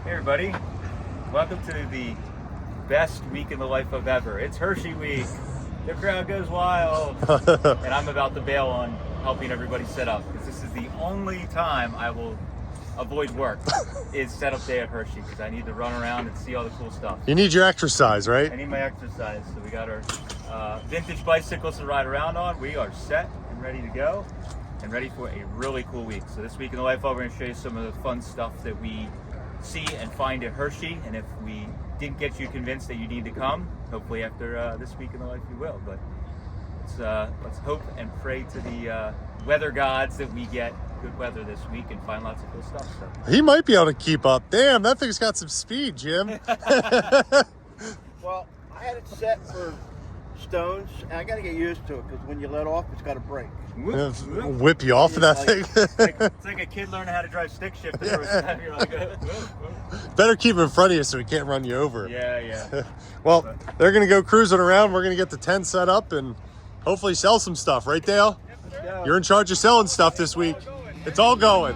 Hey everybody, welcome to the best week in the life of ever. It's Hershey week. The crowd goes wild. And I'm about to bail on helping everybody set up because this is the only time I will avoid work is setup day at Hershey because I need to run around and see all the cool stuff. You need your exercise, right? I need my exercise. So we got our vintage bicycles to ride around on. We are set and ready to go and ready for a really cool week. So this week in the life, we're going to show you some of the fun stuff that we see and find at Hershey, and if we didn't get you convinced that you need to come, hopefully after this week in the life you will. But let's hope and pray to the weather gods that we get good weather this week and find lots of cool stuff. So. He might be able to keep up. Damn, that thing's got some speed, Jim. Well, I had it set for stones, and I got to get used to it because when you let off, it's got to break. Whip you off of that thing. It's like a kid learning how to drive stick shift the first time. You're like, Better keep him in front of you so he can't run you over. Yeah. Well, they're going to go cruising around. We're going to get the tent set up and hopefully sell some stuff. Right, Dale? Yep, You're in charge of selling stuff this week. It's all going.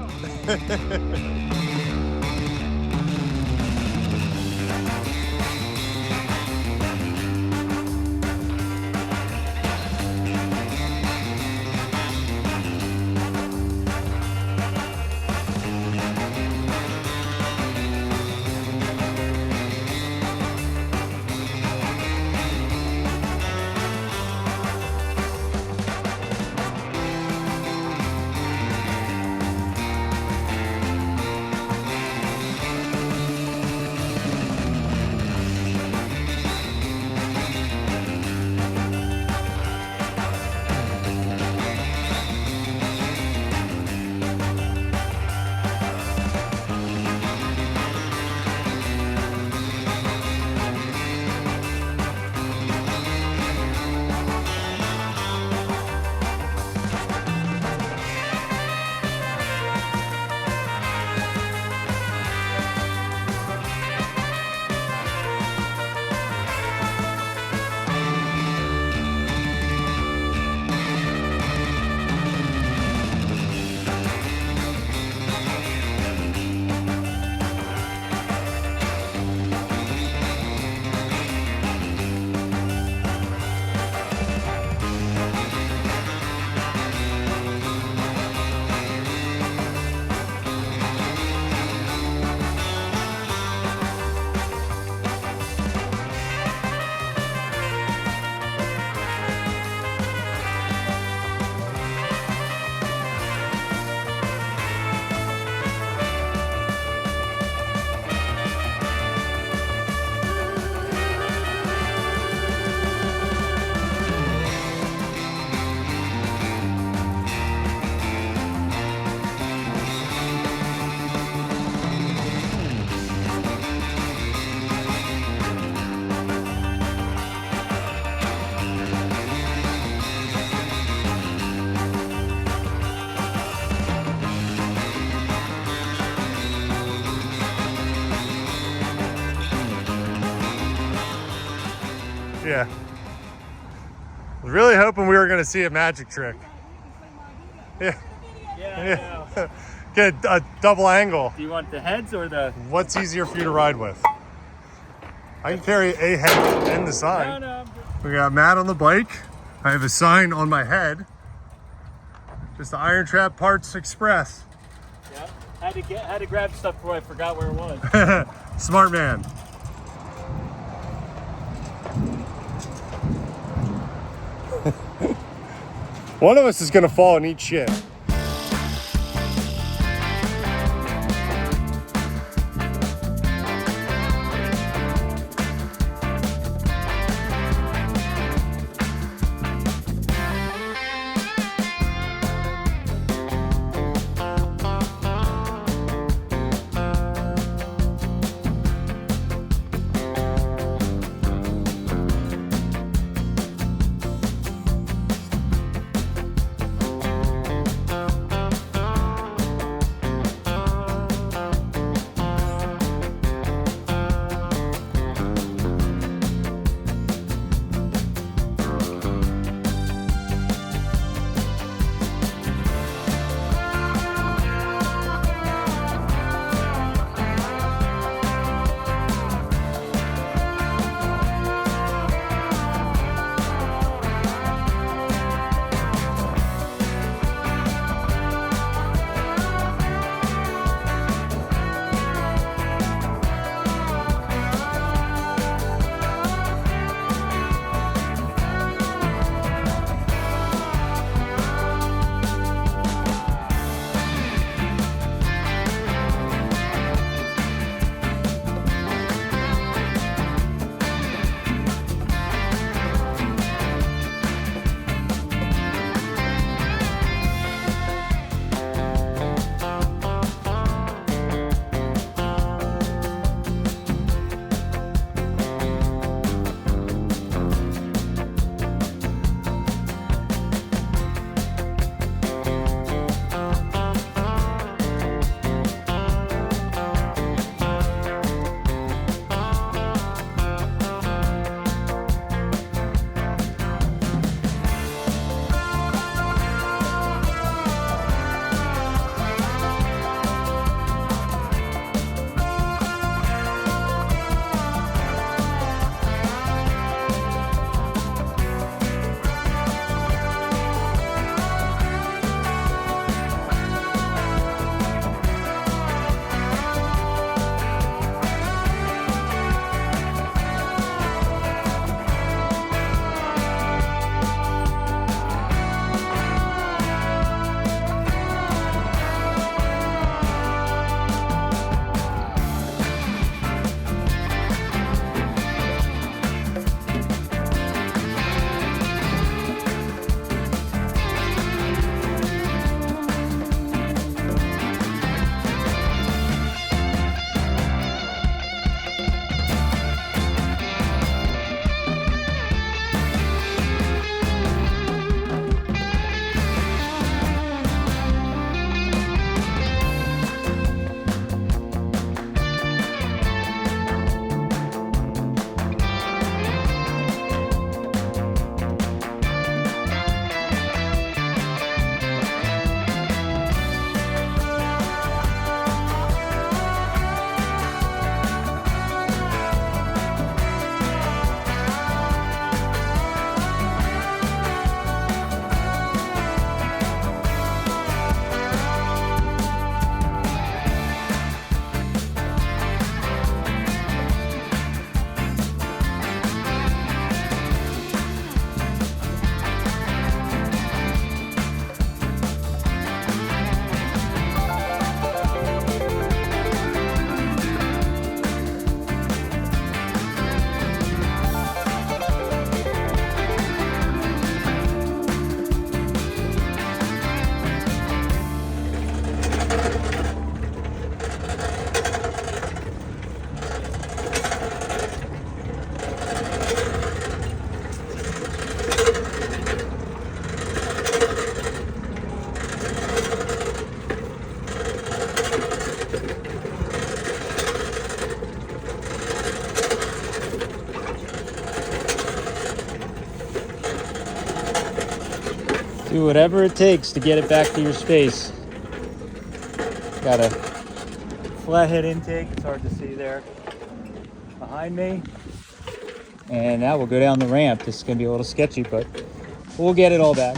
Yeah. I was really hoping we were going to see a magic trick. Yeah. Yeah. Get a double angle. Do you want the heads or the... What's easier for you to ride with? I can carry a head and the sign. No. We got Matt on the bike. I have a sign on my head. Just the IronTrap Parts Express. Yeah. Had to grab stuff before I forgot where it was. Smart man. One of us is gonna fall and eat shit. Do whatever it takes to get it back to your space. Got a flathead intake, it's hard to see there behind me. And now we'll go down the ramp. This is gonna be a little sketchy, but we'll get it all back.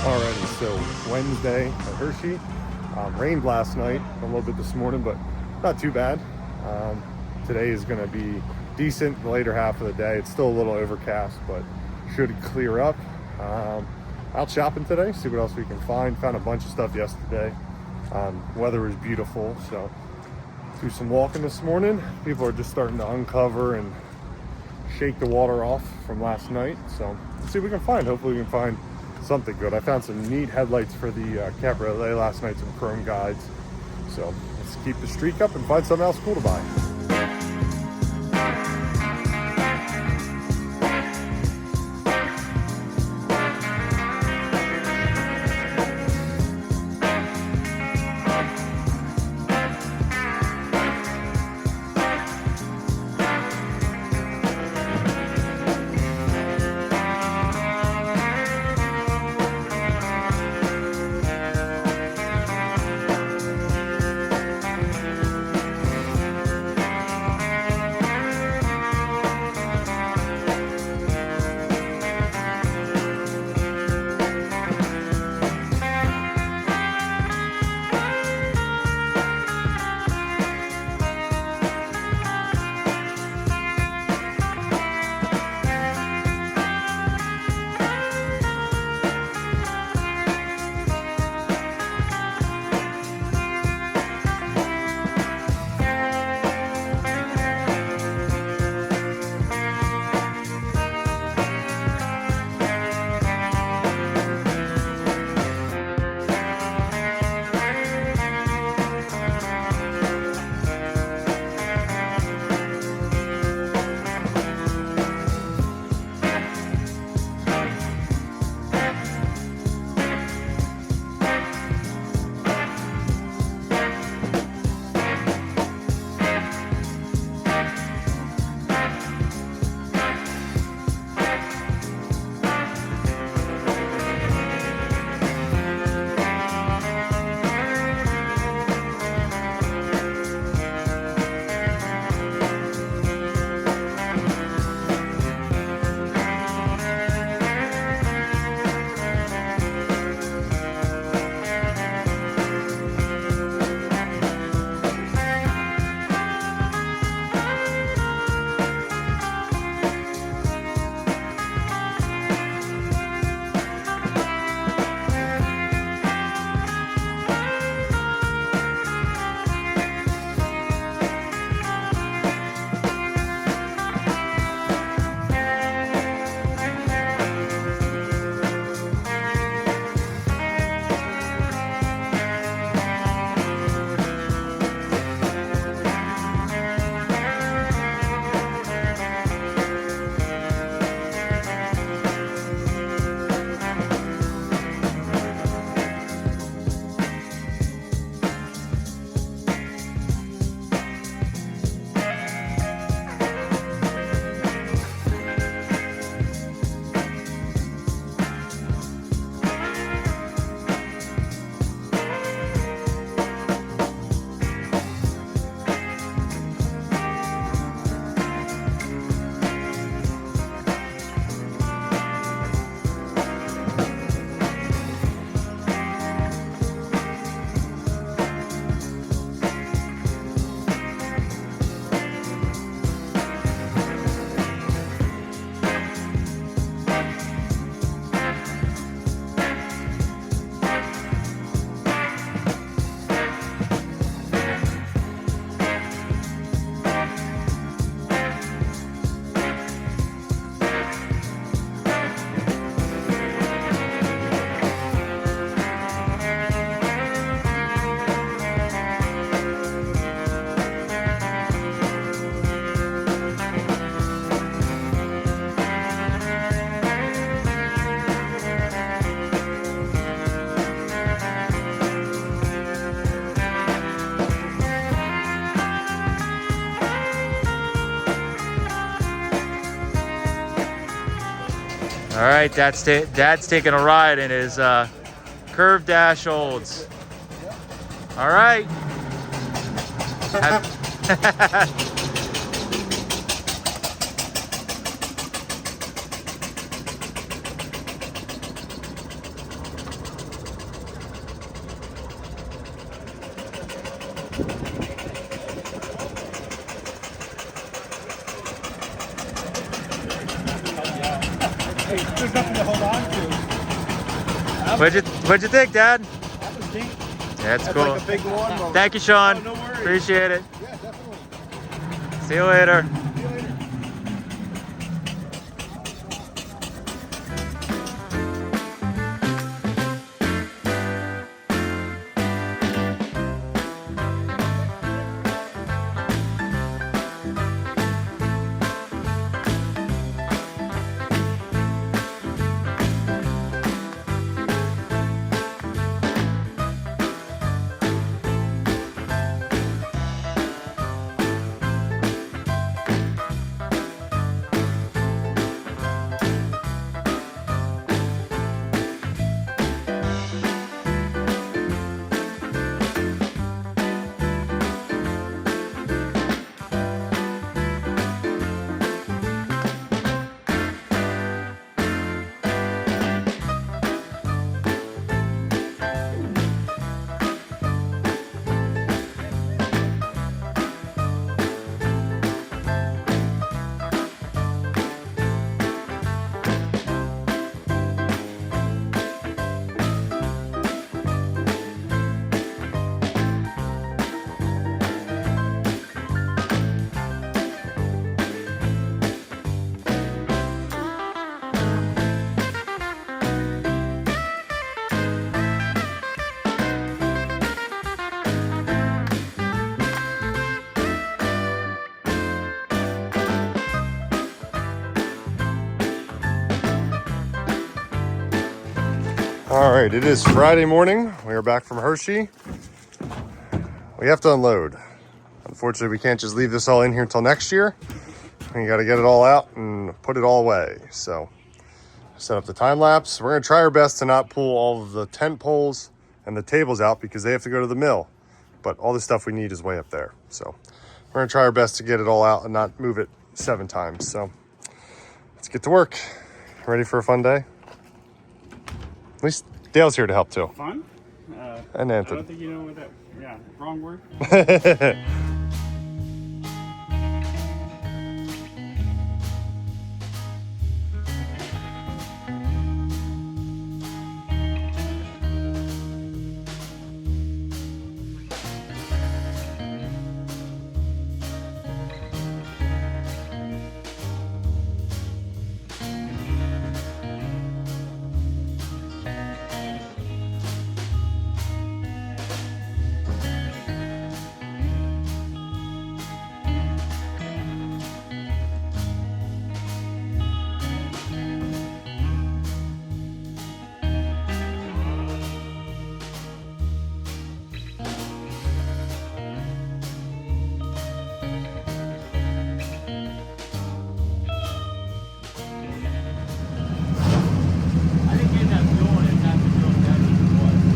Alrighty, so Wednesday at Hershey. Rained last night, a little bit this morning, but not too bad. Today is going to be decent. The later half of the day, it's still a little overcast, but should clear up. Out shopping today, see what else we can find. Found a bunch of stuff yesterday. Weather was beautiful, so do some walking this morning. People are just starting to uncover and shake the water off from last night, so let's see what we can find. Hopefully we can find something good. I found some neat headlights for the cabriolet last night, some chrome guides, so let's keep the streak up and find something else cool to buy. All right, Dad's taking a ride in his Curve Dash Olds. All right. Hey, there's nothing to hold on to. What'd you think, Dad? That was neat. That's cool. Like a big lawnmower. Thank you, Sean. Oh, no worries. Appreciate it. Yeah, definitely. See you later. See you later. All right, it is Friday morning. We are back from Hershey. We have to unload. Unfortunately, we can't just leave this all in here until next year. We got to get it all out and put it all away. So set up the time lapse. We're going to try our best to not pull all of the tent poles and the tables out because they have to go to the mill. But all the stuff we need is way up there. So we're going to try our best to get it all out and not move it 7 times. So let's get to work. Ready for a fun day? At least Dale's here to help too. Fun? And I Anthony. don't think you know what that. Yeah, wrong word.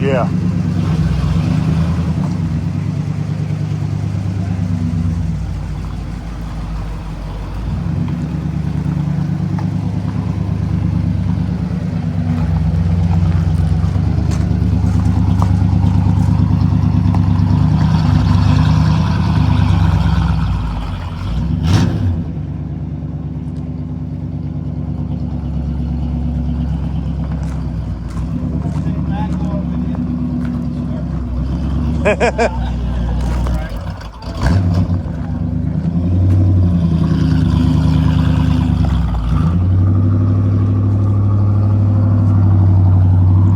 Yeah.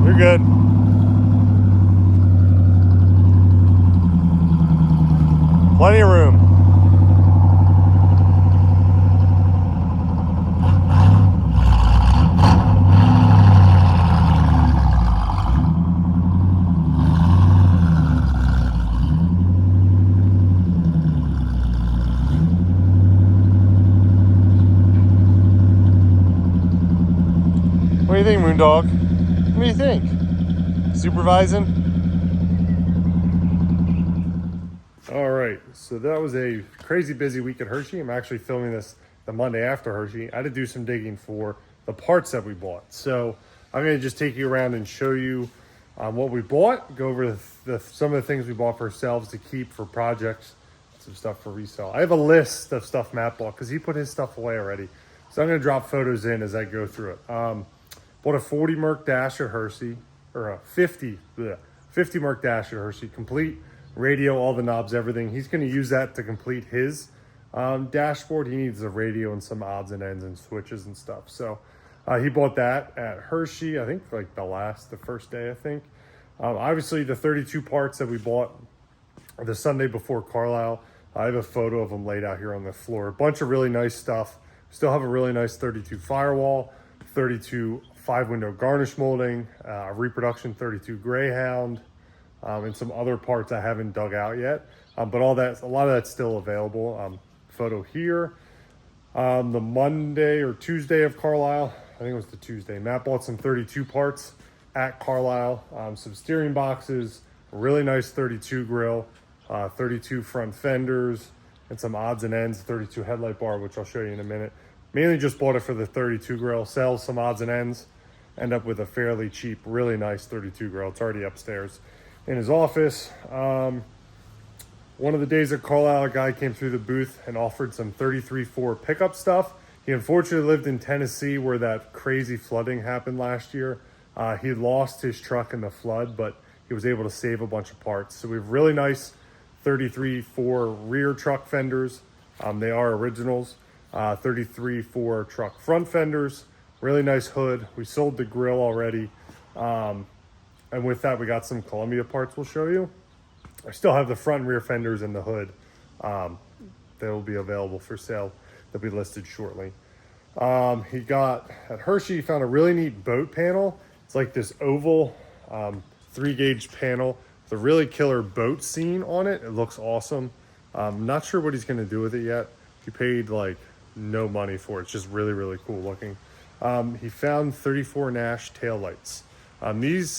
You're good. Plenty of room. do you think, Moondog? What do you think? Supervising? All right, so that was a crazy busy week at Hershey. I'm actually filming this the Monday after Hershey. I had to do some digging for the parts that we bought. So I'm going to just take you around and show you what we bought, go over some of the things we bought for ourselves to keep for projects, some stuff for resale. I have a list of stuff Matt bought because he put his stuff away already. So I'm going to drop photos in as I go through it. Bought a 40 Merc Dash at Hershey, or a 50 Merc Dash at Hershey, complete radio, all the knobs, everything. He's going to use that to complete his dashboard. He needs a radio and some odds and ends and switches and stuff. So he bought that at Hershey, I think like the first day, I think. Obviously the 32 parts that we bought the Sunday before Carlisle, I have a photo of them laid out here on the floor. A bunch of really nice stuff. Still have a really nice 32 firewall, 32 5-window garnish molding, reproduction 32 Greyhound, and some other parts I haven't dug out yet. But a lot of that's still available. Photo here. The Monday or Tuesday of Carlisle, I think it was the Tuesday, Matt bought some 32 parts at Carlisle, some steering boxes, a really nice 32 grill, 32 front fenders, and some odds and ends, 32 headlight bar, which I'll show you in a minute. Mainly just bought it for the 32 grill, sells some odds and ends, end up with a fairly cheap, really nice 32 grill. It's already upstairs in his office. One of the days at Carlisle, a guy came through the booth and offered some 33.4 pickup stuff. He unfortunately lived in Tennessee where that crazy flooding happened last year. He lost his truck in the flood, but he was able to save a bunch of parts. So we have really nice 33.4 rear truck fenders. They are originals. 33.4 truck front fenders, really nice hood. We sold the grill already. And with that, we got some Columbia parts we'll show you. I still have the front and rear fenders and the hood. They will be available for sale. They'll be listed shortly. He got, at Hershey, he found a really neat boat panel. It's like this oval 3-gauge panel with a really killer boat scene on it. It looks awesome. I'm not sure what he's going to do with it yet. He paid like no money for it. It's just really, really cool looking. He found 34 Nash taillights.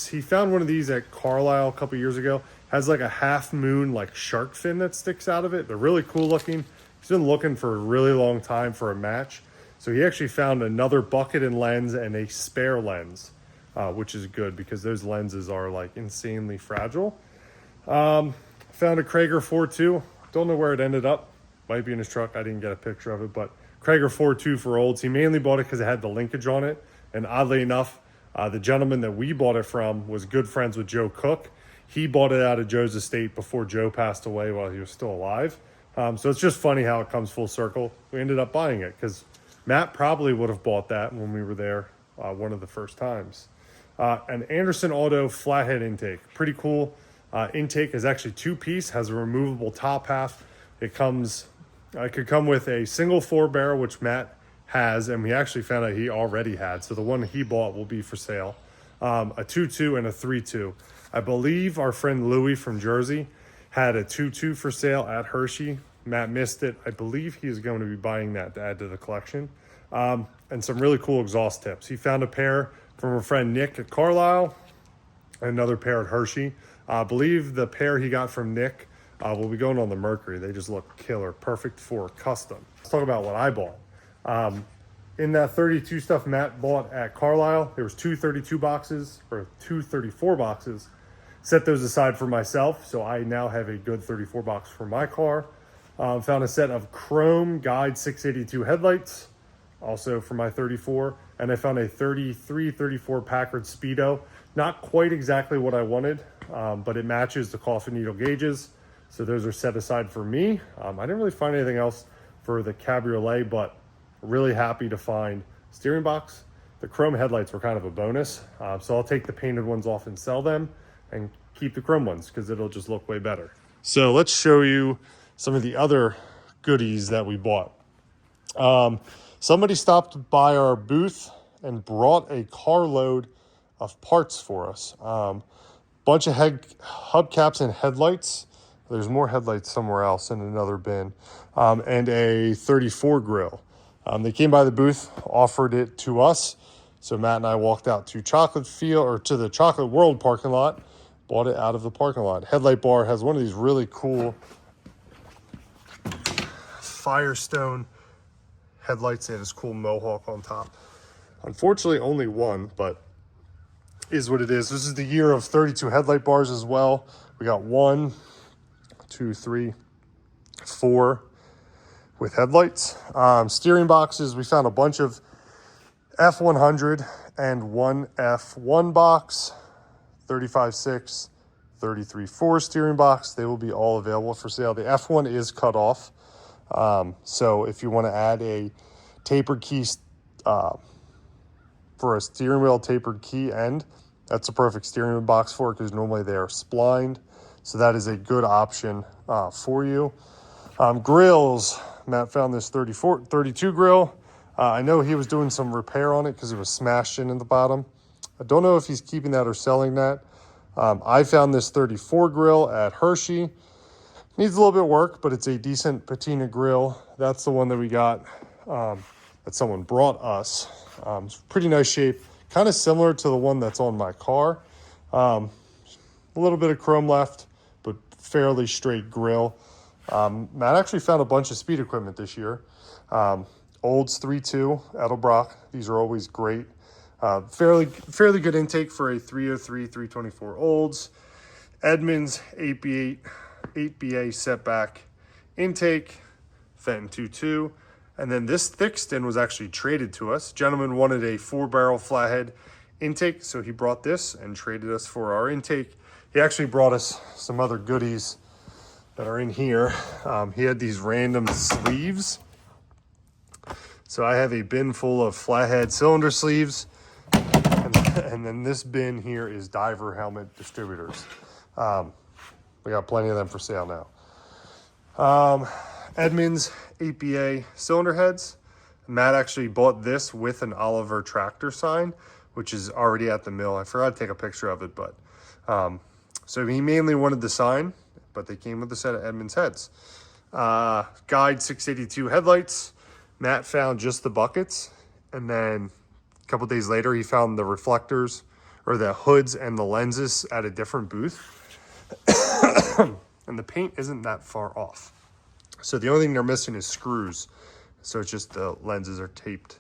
He found one of these at Carlisle a couple years ago. Has like a half moon like shark fin that sticks out of it. They're really cool looking. He's been looking for a really long time for a match. So he actually found another bucket and lens and a spare lens, which is good because those lenses are like insanely fragile. Found a Krager 4.2. Don't know where it ended up. Might be in his truck. I didn't get a picture of it, but Krager 4.2 for olds. He mainly bought it because it had the linkage on it. And oddly enough, the gentleman that we bought it from was good friends with Joe Cook. He bought it out of Joe's estate before Joe passed away while he was still alive. So it's just funny how it comes full circle. We ended up buying it because Matt probably would have bought that when we were there one of the first times. An Anderson Auto flathead intake. Pretty cool. Intake is actually 2-piece, has a removable top half. It could come with a single 4-barrel, which Matt has, and we actually found out he already had. So the one he bought will be for sale. A 2.2 and a 3.2. I believe our friend Louie from Jersey had a 2.2 for sale at Hershey. Matt missed it. I believe he is going to be buying that to add to the collection. And some really cool exhaust tips. He found a pair from a friend Nick at Carlisle, and another pair at Hershey. I believe the pair he got from Nick will be going on the Mercury. They just look killer, perfect for custom. Let's talk about what I bought. In that 32 stuff Matt bought at Carlisle, there was 2 32 boxes, or 2 34 boxes. Set those aside for myself, so I now have a good 34 box for my car. Found a set of chrome guide 682 headlights, also for my 34, and I found a 34 Packard Speedo. Not quite exactly what I wanted, but it matches the coffin needle gauges, so those are set aside for me. I didn't really find anything else for the Cabriolet, but really happy to find steering box. The chrome headlights were kind of a bonus, so I'll take the painted ones off and sell them and keep the chrome ones because it'll just look way better. So let's show you some of the other goodies that we bought. Somebody stopped by our booth and brought a carload of parts for us. Bunch of hubcaps and headlights. There's more headlights somewhere else in another bin. And a 34 grill. They came by the booth, offered it to us. So Matt and I walked out to to the Chocolate World parking lot, bought it out of the parking lot. Headlight bar has one of these really cool Firestone headlights and this cool mohawk on top. Unfortunately, only one, but is what it is. This is the year of 32 headlight bars as well. We got 1, 2, 3, 4 with headlights. Steering boxes, we found a bunch of F100 and one F1 box, 35.6, 33.4 steering box. They will be all available for sale. The F1 is cut off. So if you want to add a tapered key for a steering wheel tapered key end, that's a perfect steering wheel box for it because normally they are splined. So that is a good option for you. Grills, Matt found this 32 grill. I know he was doing some repair on it because it was smashed in the bottom. I don't know if he's keeping that or selling that. I found this 34 grill at Hershey. Needs a little bit of work, but it's a decent patina grill. That's the one that we got that someone brought us. It's pretty nice shape, kind of similar to the one that's on my car. A little bit of chrome left, but fairly straight grill. Matt actually found a bunch of speed equipment this year. Olds 3.2 Edelbrock. These are always great. Fairly good intake for a 303, 324 Olds. Edmunds 8BA setback intake. Fenton 2.2. And then this Thickston was actually traded to us. Gentleman wanted a 4-barrel flathead intake, so he brought this and traded us for our intake. He actually brought us some other goodies that are in here. He had these random sleeves. So I have a bin full of flathead cylinder sleeves. And then this bin here is diver helmet distributors. We got plenty of them for sale now. Edmunds 8BA cylinder heads. Matt actually bought this with an Oliver tractor sign, which is already at the mill. I forgot to take a picture of it, but so he mainly wanted the sign, but they came with a set of Edmunds heads. Guide 682 headlights. Matt found just the buckets, and then a couple days later he found the reflectors or the hoods and the lenses at a different booth. And the paint isn't that far off. So the only thing they're missing is screws. So it's just the lenses are taped.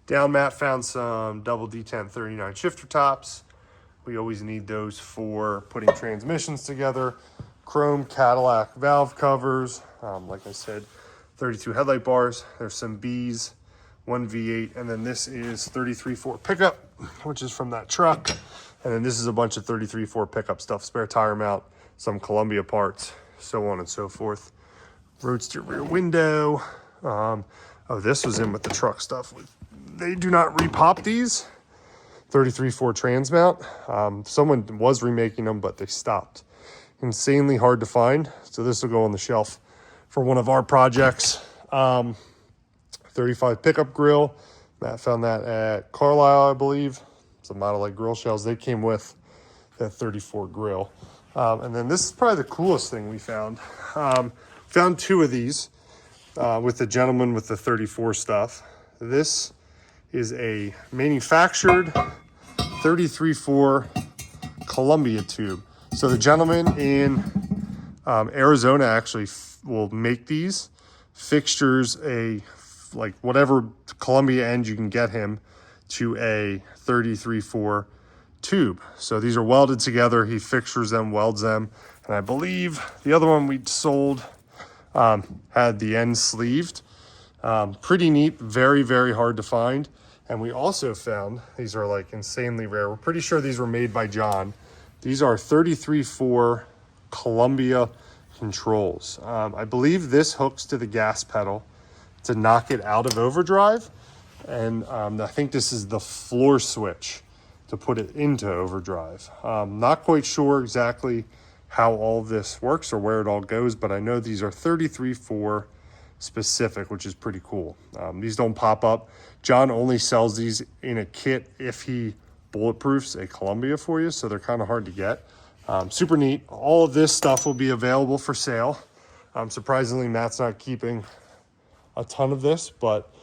Down, Matt found some double D1039 shifter tops. We always need those for putting transmissions together. Chrome Cadillac valve covers. Like I said, 32 headlight bars. There's some Bs, one V8, and then this is 33.4 pickup, which is from that truck. And then this is a bunch of 33.4 pickup stuff, spare tire mount, some Columbia parts, so on and so forth. Roadster rear window. This was in with the truck stuff. They do not repop these. 33.4 trans mount. Someone was remaking them, but they stopped. Insanely hard to find. So this will go on the shelf for one of our projects. 35 pickup grill. Matt found that at Carlisle, I believe. It's a Model A grill shells. They came with that 34 grill. And then this is probably the coolest thing we found. Found 2 of these with the gentleman with the 34 stuff. This is a manufactured 33.4 Columbia tube. So the gentleman in Arizona actually will make these fixtures, like whatever Columbia end you can get him to a 33.4 tube. So these are welded together. He fixtures them, welds them. And I believe the other one we sold had the end sleeved. Pretty neat, very, very hard to find. And we also found, these are like insanely rare. We're pretty sure these were made by John. These are 33.4 Columbia controls. I believe this hooks to the gas pedal to knock it out of overdrive. And I think this is the floor switch to put it into overdrive. Not quite sure exactly how all this works or where it all goes, but I know these are 33.4 specific, which is pretty cool. These don't pop up. John only sells these in a kit if he bulletproofs a Columbia for you, so they're kind of hard to get. Super neat. All of this stuff will be available for sale. Surprisingly, Matt's not keeping a ton of this, but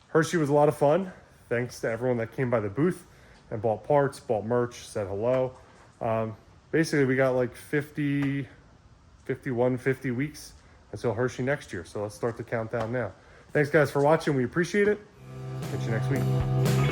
Hershey was a lot of fun. Thanks to everyone that came by the booth and bought parts, bought merch, said hello. Basically, we got like 50 weeks until Hershey next year. So let's start the countdown now. Thanks, guys, for watching. We appreciate it. Catch you next week.